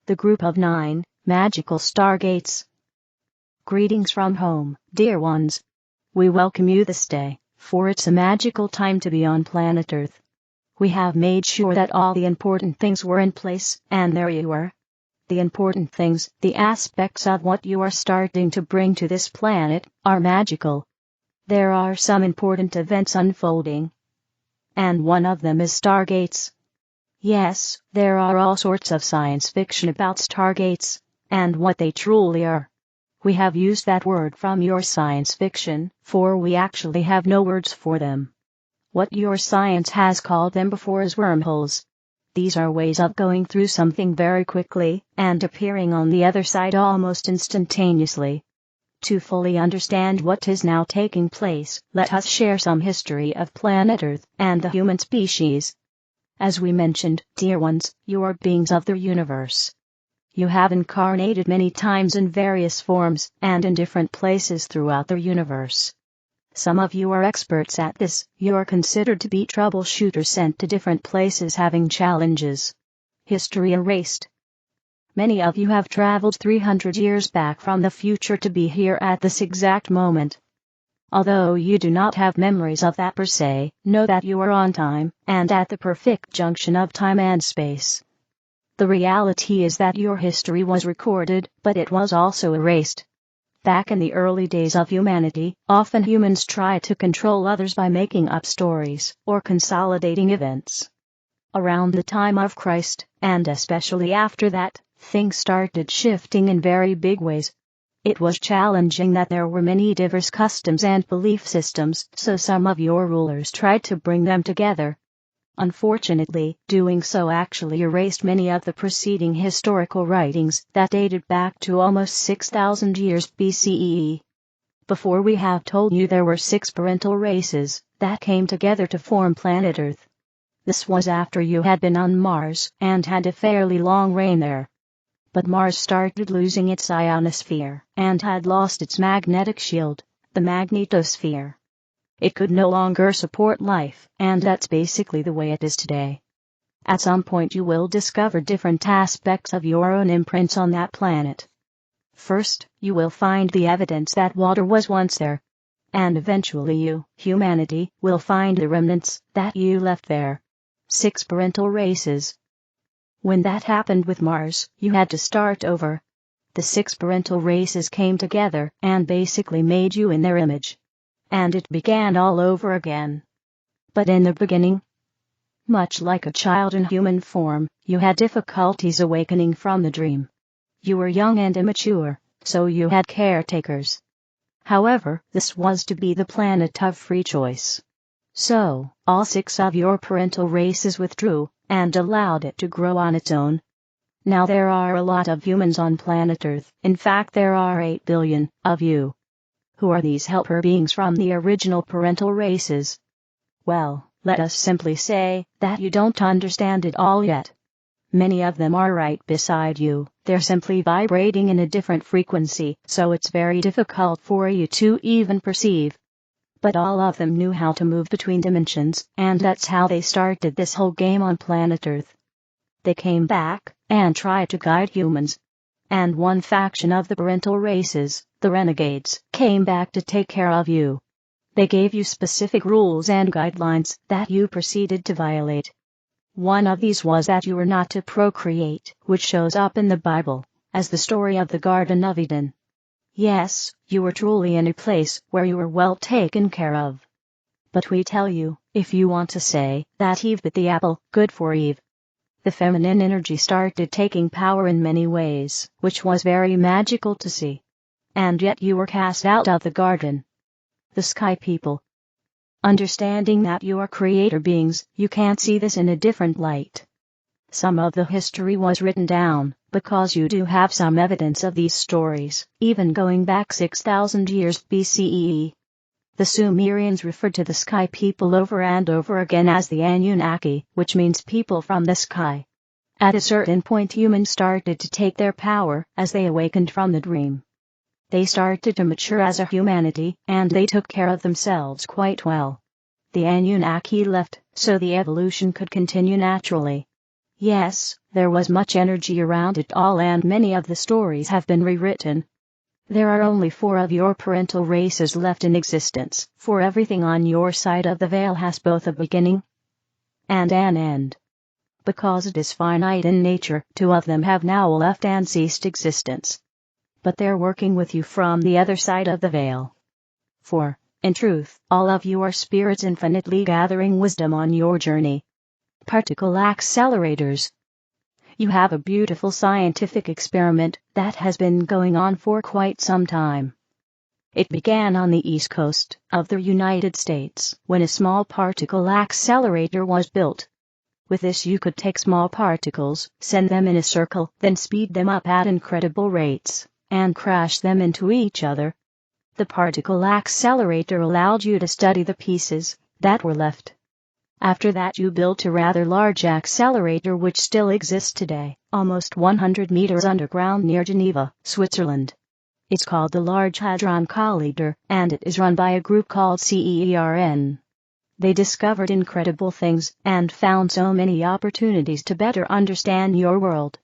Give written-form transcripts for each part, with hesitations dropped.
the group of 9 magical stargates. Greetings from home, dear ones. We welcome you this day, for it's a magical time to be on planet Earth. We have made sure that all the important things were in place, and there you are. The important things, the aspects of what you are starting to bring to this planet, are magical. There are some important events unfolding. And one of them is Stargates. Yes, there are all sorts of science fiction about Stargates, and what they truly are. We have used that word from your science fiction, for we actually have no words for them. What your science has called them before is wormholes. These are ways of going through something very quickly, and appearing on the other side almost instantaneously. To fully understand what is now taking place, let us share some history of planet Earth and the human species. As we mentioned, dear ones, you are beings of the universe. You have incarnated many times in various forms and in different places throughout the universe. Some of you are experts at this. You are considered to be troubleshooters sent to different places having challenges. History erased. Many of you have traveled 300 years back from the future to be here at this exact moment. Although you do not have memories of that per se, know that you are on time, and at the perfect junction of time and space. The reality is that your history was recorded, but it was also erased. Back in the early days of humanity, often humans tried to control others by making up stories, or consolidating events. Around the time of Christ, and especially after that, things started shifting in very big ways. It was challenging that there were many diverse customs and belief systems, so some of your rulers tried to bring them together. Unfortunately, doing so actually erased many of the preceding historical writings that dated back to almost 6,000 years BCE. Before we have told you there were 6 parental races that came together to form planet Earth. This was after you had been on Mars and had a fairly long reign there. But Mars started losing its ionosphere and had lost its magnetic shield, the magnetosphere. It could no longer support life, and that's basically the way it is today. At some point you will discover different aspects of your own imprints on that planet. First, you will find the evidence that water was once there. And eventually you, humanity, will find the remnants that you left there. 6 parental races. When that happened with Mars, you had to start over. The 6 parental races came together and basically made you in their image. And it began all over again. But in the beginning, much like a child in human form, you had difficulties awakening from the dream. You were young and immature, so you had caretakers. However, this was to be the planet of free choice. So, all 6 of your parental races withdrew, and allowed it to grow on its own. Now there are a lot of humans on planet Earth. In fact, there are 8 billion of you. Who are these helper beings from the original parental races? Well, let us simply say that you don't understand it all yet. Many of them are right beside you. They're simply vibrating in a different frequency, so it's very difficult for you to even perceive. But all of them knew how to move between dimensions, and that's how they started this whole game on planet Earth. They came back and tried to guide humans. And one faction of the parental races, the renegades, came back to take care of you. They gave you specific rules and guidelines that you proceeded to violate. One of these was that you were not to procreate, which shows up in the Bible as the story of the Garden of Eden. Yes, you were truly in a place where you were well taken care of. But we tell you, if you want to say that Eve bit the apple, good for Eve. The feminine energy started taking power in many ways, which was very magical to see. And yet you were cast out of the garden. The sky people. Understanding that you are creator beings, you can't see this in a different light. Some of the history was written down, because you do have some evidence of these stories, even going back 6,000 years BCE. The Sumerians referred to the sky people over and over again as the Anunnaki, which means people from the sky. At a certain point humans started to take their power as they awakened from the dream. They started to mature as a humanity, and they took care of themselves quite well. The Anunnaki left, so the evolution could continue naturally. Yes, there was much energy around it all, and many of the stories have been rewritten. There are only 4 of your parental races left in existence, for everything on your side of the veil has both a beginning and an end. Because it is finite in nature, 2 of them have now left and ceased existence. But they're working with you from the other side of the veil. For, in truth, all of you are spirits infinitely gathering wisdom on your journey. Particle accelerators. You have a beautiful scientific experiment that has been going on for quite some time. It began on the east coast of the United States when a small particle accelerator was built. With this you could take small particles, send them in a circle, then speed them up at incredible rates, and crash them into each other. The particle accelerator allowed you to study the pieces that were left. After that you built a rather large accelerator which still exists today, almost 100 meters underground near Geneva, Switzerland. It's called the Large Hadron Collider, and it is run by a group called CERN. They discovered incredible things and found so many opportunities to better understand your world.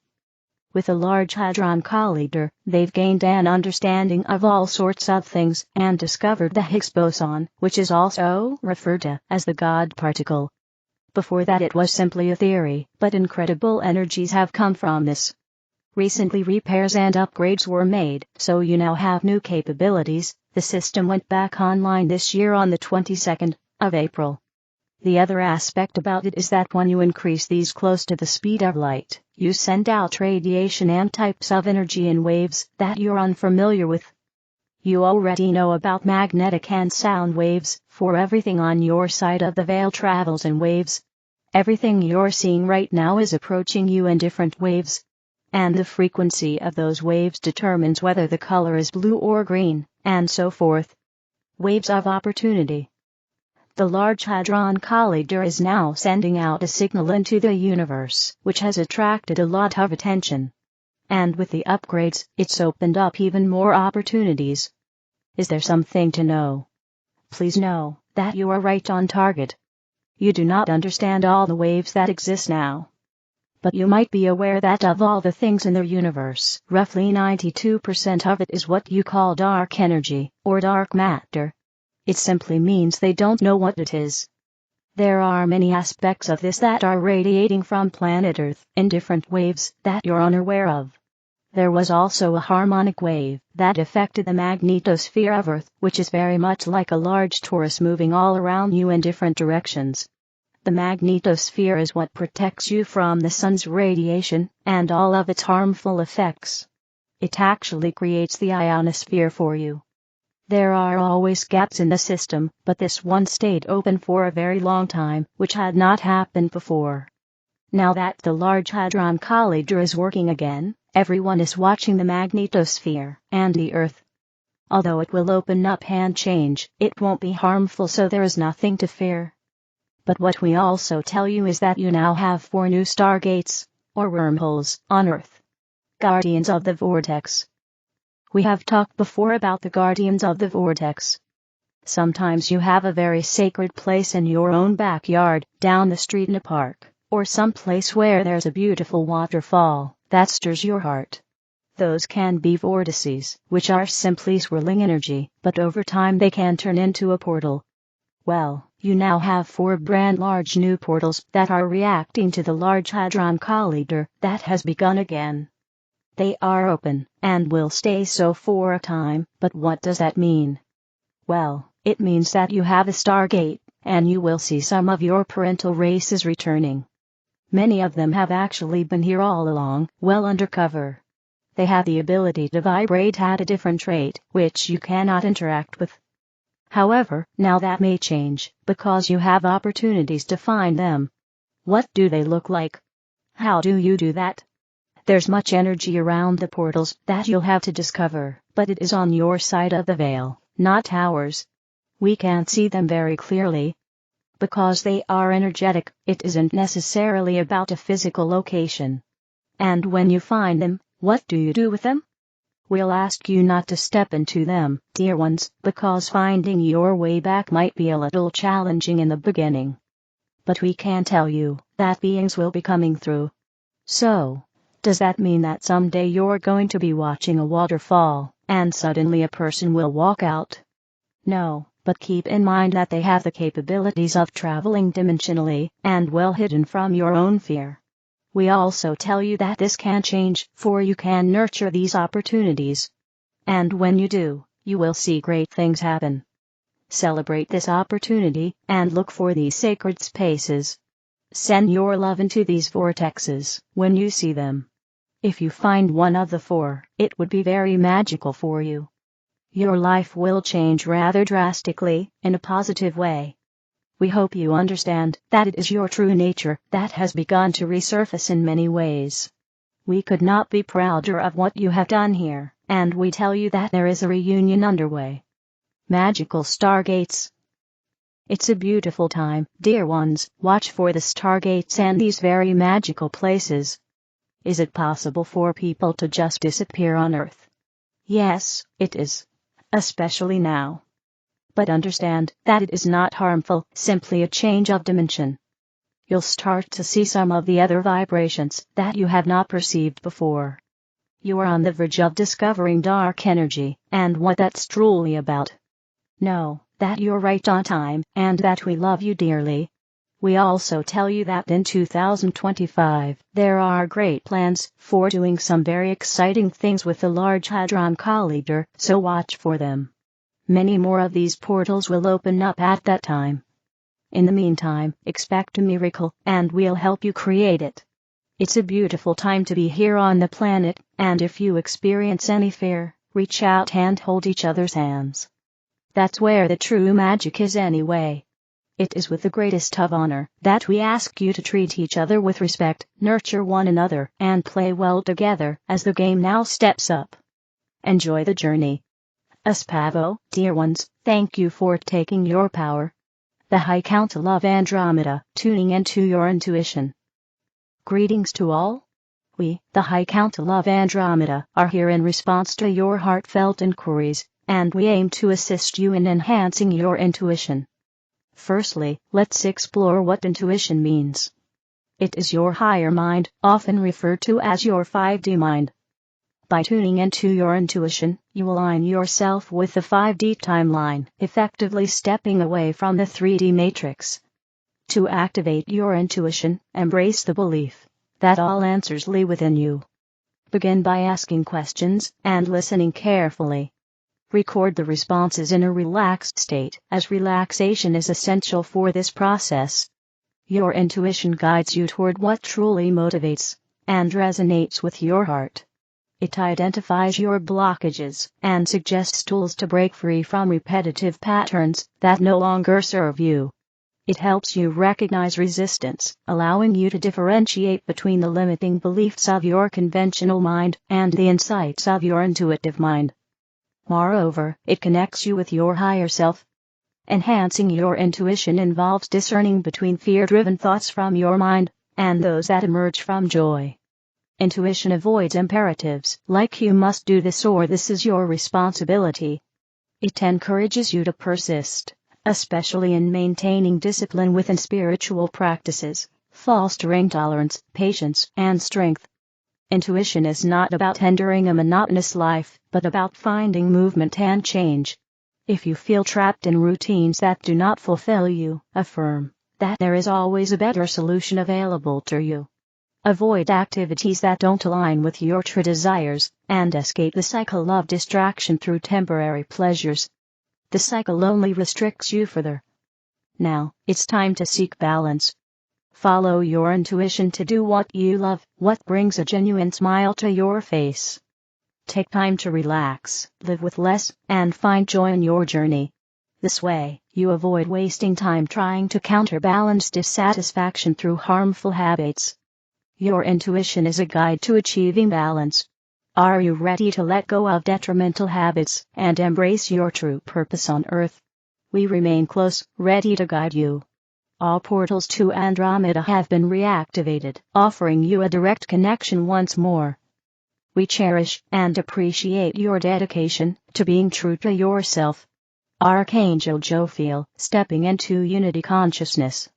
With the Large Hadron Collider, they've gained an understanding of all sorts of things and discovered the Higgs boson, which is also referred to as the God particle. Before that it was simply a theory, but incredible energies have come from this. Recently repairs and upgrades were made, so you now have new capabilities. The system went back online this year on the 22nd of April. The other aspect about it is that when you increase these close to the speed of light, you send out radiation and types of energy in waves that you're unfamiliar with. You already know about magnetic and sound waves, for everything on your side of the veil travels in waves. Everything you're seeing right now is approaching you in different waves. And the frequency of those waves determines whether the color is blue or green, and so forth. Waves of opportunity. The Large Hadron Collider is now sending out a signal into the universe, which has attracted a lot of attention. And with the upgrades, it's opened up even more opportunities. Is there something to know? Please know that you are right on target. You do not understand all the waves that exist now. But you might be aware that of all the things in the universe, roughly 92% of it is what you call dark energy, or dark matter. It simply means they don't know what it is. There are many aspects of this that are radiating from planet Earth in different waves that you're unaware of. There was also a harmonic wave that affected the magnetosphere of Earth, which is very much like a large torus moving all around you in different directions. The magnetosphere is what protects you from the sun's radiation and all of its harmful effects. It actually creates the ionosphere for you. There are always gaps in the system, but this one stayed open for a very long time, which had not happened before. Now that the Large Hadron Collider is working again, everyone is watching the magnetosphere and the Earth. Although it will open up and change, it won't be harmful, so there is nothing to fear. But what we also tell you is that you now have 4 new Stargates, or wormholes, on Earth. Guardians of the Vortex. We have talked before about the Guardians of the Vortex. Sometimes you have a very sacred place in your own backyard, down the street in a park, or some place where there's a beautiful waterfall that stirs your heart. Those can be vortices, which are simply swirling energy, but over time they can turn into a portal. Well, you now have 4 brand large new portals that are reacting to the Large Hadron Collider that has begun again. They are open, and will stay so for a time, but what does that mean? Well, it means that you have a Stargate, and you will see some of your parental races returning. Many of them have actually been here all along, well undercover. They have the ability to vibrate at a different rate, which you cannot interact with. However, now that may change, because you have opportunities to find them. What do they look like? How do you do that? There's much energy around the portals that you'll have to discover, but it is on your side of the veil, not ours. We can't see them very clearly. Because they are energetic, it isn't necessarily about a physical location. And when you find them, what do you do with them? We'll ask you not to step into them, dear ones, because finding your way back might be a little challenging in the beginning. But we can tell you that beings will be coming through. So, does that mean that someday you're going to be watching a waterfall, and suddenly a person will walk out? No, but keep in mind that they have the capabilities of traveling dimensionally, and well hidden from your own fear. We also tell you that this can change, for you can nurture these opportunities. And when you do, you will see great things happen. Celebrate this opportunity, and look for these sacred spaces. Send your love into these vortexes when you see them. If you find one of the four, it would be very magical for you. Your life will change rather drastically, in a positive way. We hope you understand that it is your true nature that has begun to resurface in many ways. We could not be prouder of what you have done here, and we tell you that there is a reunion underway. Magical Stargates. It's a beautiful time, dear ones. Watch for the Stargates and these very magical places. Is it possible for people to just disappear on Earth? Yes, it is. Especially now. But understand that it is not harmful, simply a change of dimension. You'll start to see some of the other vibrations that you have not perceived before. You are on the verge of discovering dark energy, and what that's truly about. Know that you're right on time, and that we love you dearly. We also tell you that in 2025, there are great plans for doing some very exciting things with the Large Hadron Collider, so watch for them. Many more of these portals will open up at that time. In the meantime, expect a miracle, and we'll help you create it. It's a beautiful time to be here on the planet, and if you experience any fear, reach out and hold each other's hands. That's where the true magic is anyway. It is with the greatest of honor that we ask you to treat each other with respect, nurture one another, and play well together as the game now steps up. Enjoy the journey. Aspavo, dear ones, thank you for taking your power. The High Council of Andromeda, tuning into your intuition. Greetings to all. We, the High Council of Andromeda, are here in response to your heartfelt inquiries, and we aim to assist you in enhancing your intuition. Firstly, let's explore what intuition means. It is your higher mind, often referred to as your 5D mind. By tuning into your intuition, you align yourself with the 5D timeline, effectively stepping away from the 3D matrix. To activate your intuition, embrace the belief that all answers lie within you. Begin by asking questions and listening carefully. Record the responses in a relaxed state, as relaxation is essential for this process. Your intuition guides you toward what truly motivates and resonates with your heart. It identifies your blockages and suggests tools to break free from repetitive patterns that no longer serve you. It helps you recognize resistance, allowing you to differentiate between the limiting beliefs of your conventional mind and the insights of your intuitive mind. Moreover, it connects you with your higher self. Enhancing your intuition involves discerning between fear-driven thoughts from your mind and those that emerge from joy. Intuition avoids imperatives like you must do this or this is your responsibility. It encourages you to persist, especially in maintaining discipline within spiritual practices, fostering tolerance, patience, and strength. Intuition is not about entering a monotonous life, but about finding movement and change. If you feel trapped in routines that do not fulfill you, affirm that there is always a better solution available to you. Avoid activities that don't align with your true desires, and escape the cycle of distraction through temporary pleasures. The cycle only restricts you further. Now, it's time to seek balance. Follow your intuition to do what you love, what brings a genuine smile to your face. Take time to relax, live with less, and find joy in your journey. This way, you avoid wasting time trying to counterbalance dissatisfaction through harmful habits. Your intuition is a guide to achieving balance. Are you ready to let go of detrimental habits and embrace your true purpose on Earth? We remain close, ready to guide you. All portals to Andromeda have been reactivated, offering you a direct connection once more. We cherish and appreciate your dedication to being true to yourself. Archangel Jophiel, stepping into unity consciousness.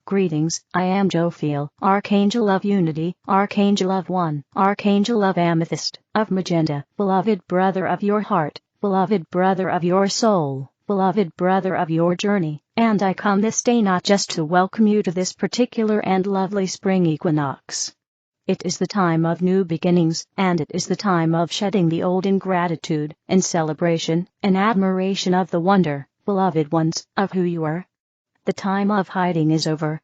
Greetings, I am Jophiel, Archangel of Unity, Archangel of One, Archangel of Amethyst, of Magenta, beloved brother of your heart, beloved brother of your soul, beloved brother of your journey, and I come this day not just to welcome you to this particular and lovely spring equinox. It is the time of new beginnings, and it is the time of shedding the old in gratitude, in celebration, and admiration of the wonder, beloved ones, of who you are. The time of hiding is over.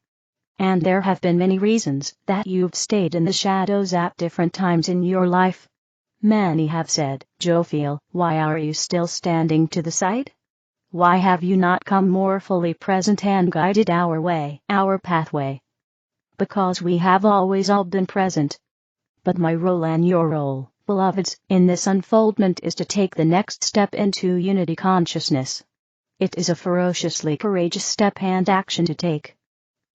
And there have been many reasons that you've stayed in the shadows at different times in your life. Many have said, Jophiel, why are you still standing to the side? Why have you not come more fully present and guided our way, our pathway? Because we have always all been present. But my role and your role, beloveds, in this unfoldment is to take the next step into unity consciousness. It is a ferociously courageous step and action to take.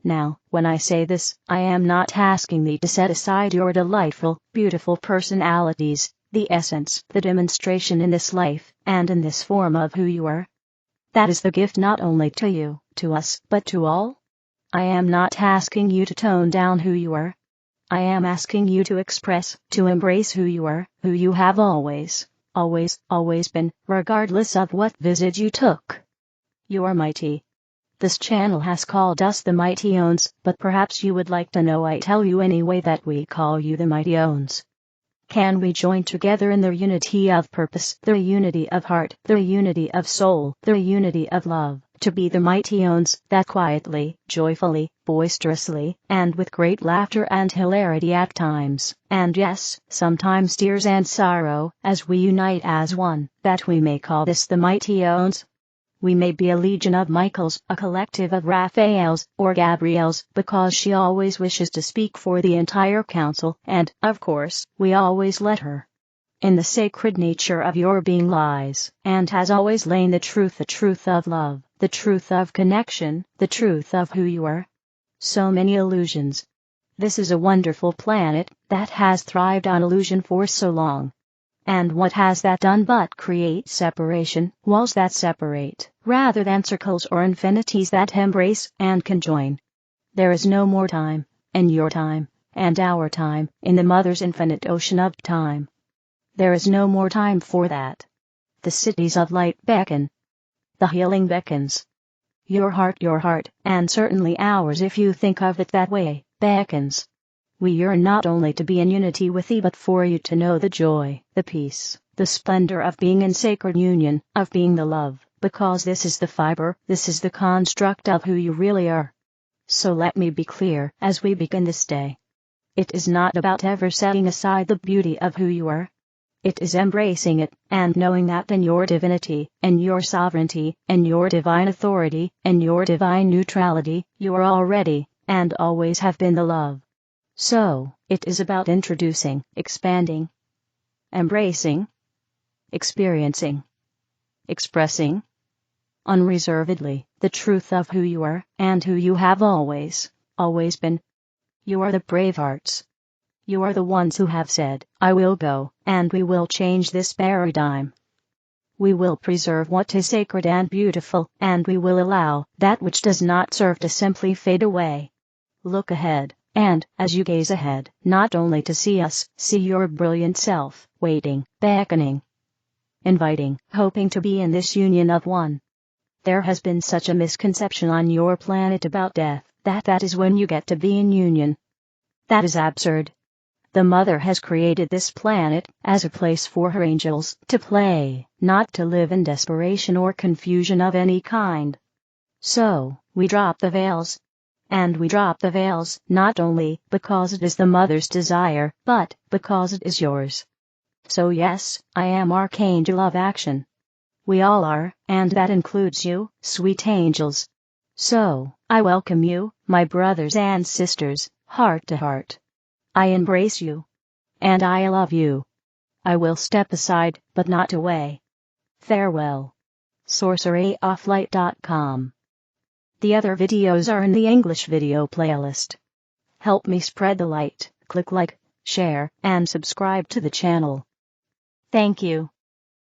Now, when I say this, I am not asking thee to set aside your delightful, beautiful personalities, the essence, the demonstration in this life, and in this form of who you are. That is the gift not only to you, to us, but to all. I am not asking you to tone down who you are. I am asking you to express, to embrace who you are, who you have always been, regardless of what visage you took. You are mighty. This channel has called us the Mighty Ones, but perhaps you would like to know I tell you anyway that we call you the Mighty Ones. Can we join together in the unity of purpose, the unity of heart, the unity of soul, the unity of love, to be the Mighty Ones that quietly, joyfully, boisterously, and with great laughter and hilarity at times, and yes, sometimes tears and sorrow, as we unite as one, that we may call this the Mighty Ones? We may be a legion of Michaels, a collective of Raphaels, or Gabriels, because she always wishes to speak for the entire council, and, of course, we always let her. In the sacred nature of your being lies, and has always lain the truth of love, the truth of connection, the truth of who you are. So many illusions. This is a wonderful planet that has thrived on illusion for so long. And what has that done but create separation, walls that separate, rather than circles or infinities that embrace and conjoin. There is no more time, and your time, and our time, in the Mother's infinite ocean of time. There is no more time for that. The cities of light beckon. The healing beckons. Your heart, and certainly ours if you think of it that way, beckons. We yearn not only to be in unity with thee but for you to know the joy, the peace, the splendor of being in sacred union, of being the love, because this is the fiber, this is the construct of who you really are. So let me be clear as we begin this day. It is not about ever setting aside the beauty of who you are. It is embracing it, and knowing that in your divinity, in your sovereignty, in your divine authority, in your divine neutrality, you are already, and always have been the love. So, it is about introducing, expanding, embracing, experiencing, expressing, unreservedly, the truth of who you are, and who you have always been. You are the brave hearts. You are the ones who have said, I will go, and we will change this paradigm. We will preserve what is sacred and beautiful, and we will allow that which does not serve to simply fade away. Look ahead. And, as you gaze ahead, not only to see us, see your brilliant self, waiting, beckoning, inviting, hoping to be in this union of one. There has been such a misconception on your planet about death, that is when you get to be in union. That is absurd. The Mother has created this planet as a place for her angels to play, not to live in desperation or confusion of any kind. So, we drop the veils. And we drop the veils, not only because it is the Mother's desire, but because it is yours. So yes, I am Archangel of Action. We all are, and that includes you, sweet angels. So, I welcome you, my brothers and sisters, heart to heart. I embrace you. And I love you. I will step aside, but not away. Farewell. sorceryofflight.com. The other videos are in the English video playlist. Help me spread the light, click like, share, and subscribe to the channel. Thank you.